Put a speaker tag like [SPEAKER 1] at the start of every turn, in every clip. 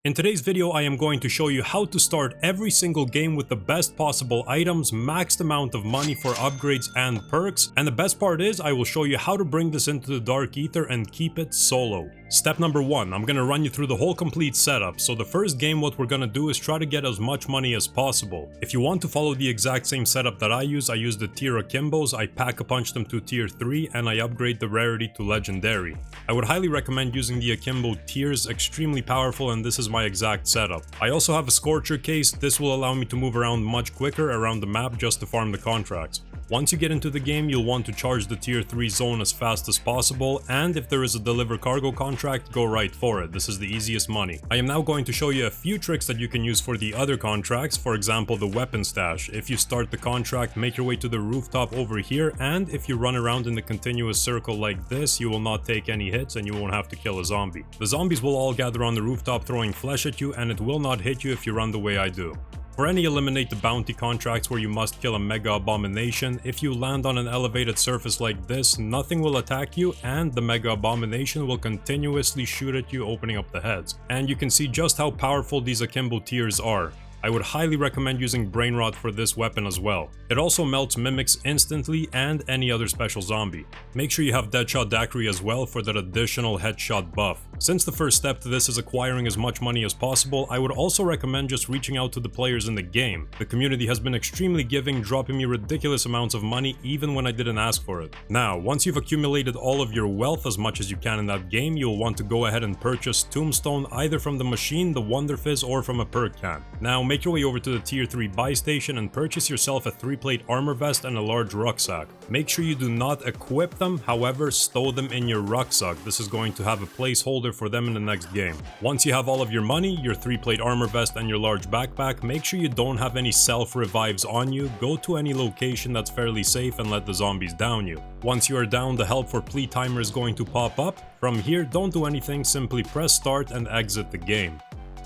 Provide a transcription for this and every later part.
[SPEAKER 1] In today's video, I am going to show you how to start every single game with the best possible items, maxed amount of money for upgrades and perks, and the best part is I will show you how to bring this into the Dark Aether and keep it solo. Step number 1, I'm gonna run you through the whole complete setup. So the first game what we're gonna do is try to get as much money as possible. If you want to follow the exact same setup that I use the tier Akimbos, I pack-a-punch them to tier 3 and I upgrade the rarity to legendary. I would highly recommend using the Akimbo tiers, extremely powerful, and this is my exact setup. I also have a Scorcher case, this will allow me to move around much quicker around the map just to farm the contracts. Once you get into the game, you'll want to charge the tier 3 zone as fast as possible, and if there is a deliver cargo contract, go right for it. This is the easiest money. I am now going to show you a few tricks that you can use for the other contracts, for example the weapon stash. If you start the contract, make your way to the rooftop over here, and if you run around in the continuous circle like this, you will not take any hits and you won't have to kill a zombie. The zombies will all gather on the rooftop throwing flesh at you, and it will not hit you if you run the way I do. For any eliminate the bounty contracts where you must kill a mega abomination, if you land on an elevated surface like this, nothing will attack you and the mega abomination will continuously shoot at you, opening up the heads. And you can see just how powerful these Akimbo tiers are. I would highly recommend using Brain Rot for this weapon as well. It also melts mimics instantly and any other special zombie. Make sure you have Deadshot Daiquiri as well for that additional headshot buff. Since the first step to this is acquiring as much money as possible, I would also recommend just reaching out to the players in the game. The community has been extremely giving, dropping me ridiculous amounts of money even when I didn't ask for it. Now, once you've accumulated all of your wealth as much as you can in that game, you'll want to go ahead and purchase Tombstone either from the machine, the Wonder Fizz, or from a perk can. Now, make your way over to the tier 3 buy station and purchase yourself a 3-plate armor vest and a large rucksack. Make sure you do not equip them, however, stow them in your rucksack. This is going to have a placeholder for them in the next game. Once you have all of your money, your 3-plate armor vest and your large backpack, make sure you don't have any self-revives on you. Go to any location that's fairly safe and let the zombies down you. Once you are down, the help for plea timer is going to pop up. From here, don't do anything, simply press start and exit the game.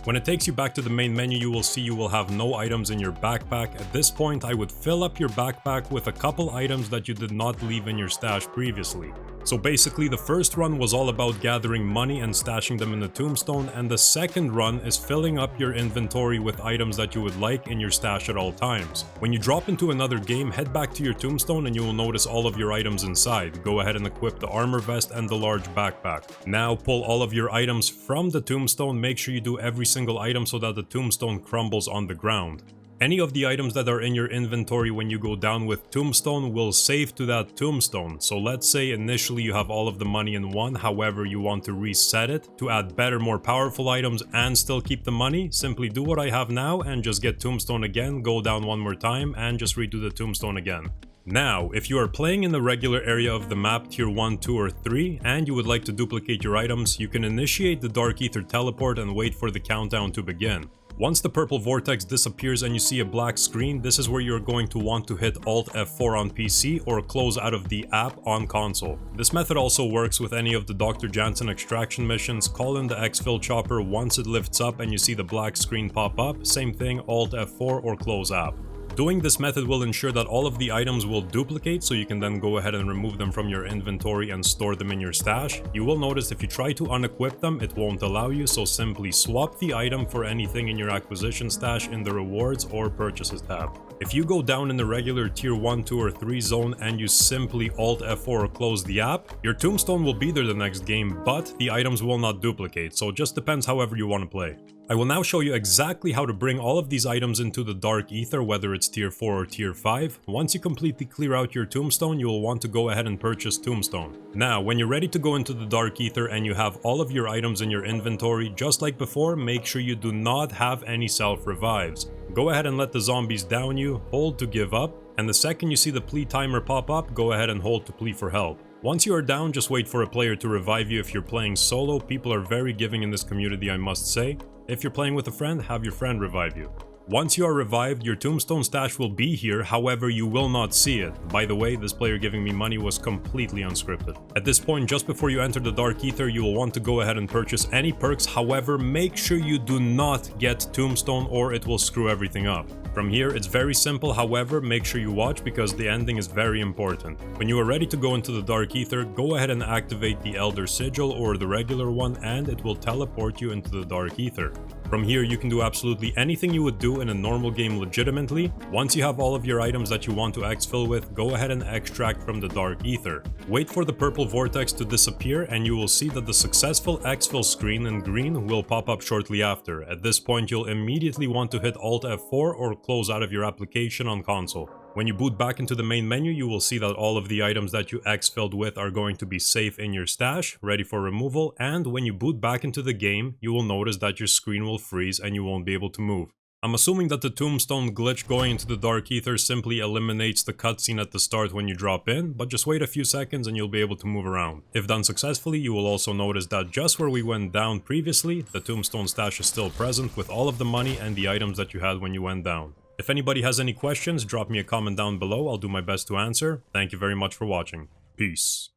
[SPEAKER 1] When it takes you back to the main menu, you will see you will have no items in your backpack. At this point, I would fill up your backpack with a couple items that you did not leave in your stash previously. So basically, the first run was all about gathering money and stashing them in the tombstone, and the second run is filling up your inventory with items that you would like in your stash at all times. When you drop into another game, head back to your tombstone and you will notice all of your items inside. Go ahead and equip the armor vest and the large backpack. Now pull all of your items from the tombstone. Make sure you do every single item so that the tombstone crumbles on the ground. Any of the items that are in your inventory when you go down with Tombstone will save to that Tombstone. So let's say initially you have all of the money in one, however you want to reset it to add better, more powerful items and still keep the money. Simply do what I have now and just get Tombstone again, go down one more time and just redo the Tombstone again. Now, if you are playing in the regular area of the map tier 1, 2 or 3 and you would like to duplicate your items, you can initiate the Dark Aether teleport and wait for the countdown to begin. Once the purple vortex disappears and you see a black screen, this is where you're going to want to hit Alt F4 on PC or close out of the app on console. This method also works with any of the Dr. Jansen extraction missions. Call in the exfil chopper once it lifts up and you see the black screen pop up. Same thing, Alt F4 or close app. Doing this method will ensure that all of the items will duplicate, so you can then go ahead and remove them from your inventory and store them in your stash. You will notice if you try to unequip them, it won't allow you, so simply swap the item for anything in your acquisition stash in the rewards or purchases tab. If you go down in the regular tier 1, 2 or 3 zone and you simply Alt F4 or close the app, your tombstone will be there the next game, but the items will not duplicate, so it just depends however you want to play. I will now show you exactly how to bring all of these items into the Dark Aether, whether it's tier 4 or tier 5. Once you completely clear out your tombstone, you will want to go ahead and purchase Tombstone. Now, when you're ready to go into the Dark Aether and you have all of your items in your inventory, just like before, make sure you do not have any self-revives. Go ahead and let the zombies down you, hold to give up, and the second you see the plea timer pop up, go ahead and hold to plea for help. Once you are down, just wait for a player to revive you. If you're playing solo, people are very giving in this community, I must say. If you're playing with a friend, have your friend revive you. Once you are revived, your tombstone stash will be here, however you will not see it. By the way, this player giving me money was completely unscripted. At this point, just before you enter the Dark Aether, you will want to go ahead and purchase any perks, however make sure you do not get tombstone or it will screw everything up. From here, it's very simple, however make sure you watch because the ending is very important. When you are ready to go into the Dark Aether, go ahead and activate the Elder Sigil or the regular one and it will teleport you into the Dark Aether. From here, you can do absolutely anything you would do in a normal game legitimately. Once you have all of your items that you want to exfil with, go ahead and extract from the Dark Aether. Wait for the purple vortex to disappear and you will see that the successful exfil screen in green will pop up shortly after. At this point, you'll immediately want to hit Alt F4 or close out of your application on console. When you boot back into the main menu, you will see that all of the items that you exfilled with are going to be safe in your stash, ready for removal, and when you boot back into the game, you will notice that your screen will freeze and you won't be able to move. I'm assuming that the tombstone glitch going into the Dark Aether simply eliminates the cutscene at the start when you drop in, but just wait a few seconds and you'll be able to move around. If done successfully, you will also notice that just where we went down previously, the tombstone stash is still present with all of the money and the items that you had when you went down. If anybody has any questions, drop me a comment down below, I'll do my best to answer. Thank you very much for watching. Peace.